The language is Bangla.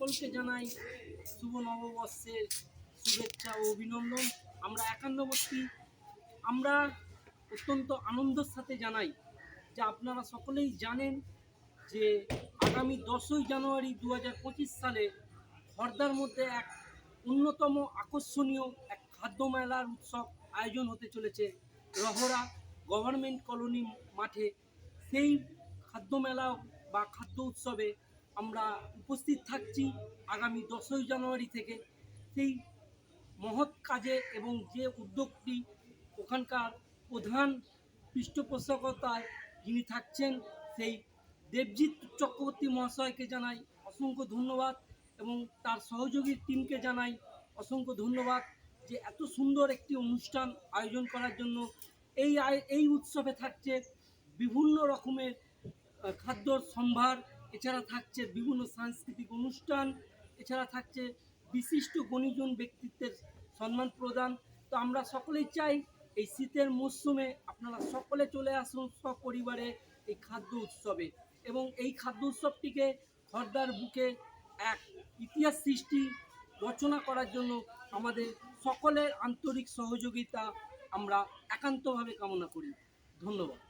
সকলকে জানাই শুভ নববর্ষের শুভেচ্ছা ও অভিনন্দন। আমরা একান্নবর্তী আমরা অত্যন্ত আনন্দের সাথে জানাই যে আপনারা সকলেই জানেন যে আগামী 10ই জানুয়ারি 2025 সালে খর্দার মধ্যে এক অন্যতম আকর্ষণীয় এক খাদ্য মেলার উৎসব আয়োজন হতে চলেছে রহরা গভর্নমেন্ট কলোনি মাঠে। সেই খাদ্য মেলা বা খাদ্য উৎসবে আমরা উপস্থিত থাকছি আগামী 10ই জানুয়ারি থেকে। সেই মহৎ কাজে এবং যে উদ্যোগটি ওখানকার প্রধান পৃষ্ঠপোষকতায় যিনি থাকছেন সেই দেবজিৎ চক্রবর্তী মহাশয়কে জানাই অসংখ্য ধন্যবাদ এবং তার সহযোগী টিমকে জানাই অসংখ্য ধন্যবাদ যে এত সুন্দর একটি অনুষ্ঠান আয়োজন করার জন্য। এই উৎসবে থাকছে বিভিন্ন রকমের খাদ্যর সম্ভার, এছাড়া থাকছে বিভিন্ন সাংস্কৃতিক অনুষ্ঠান, এছাড়া থাকছে বিশিষ্ট গুণীজন ব্যক্তিত্বের সম্মান প্রদান। তো আমরা সকলেই চাই এই শীতের মরশুমে আপনারা সকলে চলে আসুন সপরিবারে এই খাদ্য উৎসবে এবং এই খাদ্য উৎসবটিকে খর্দার বুকে এক ইতিহাস সৃষ্টি রচনা করার জন্য আমাদের সকলের আন্তরিক সহযোগিতা আমরা একান্তভাবে কামনা করি। ধন্যবাদ।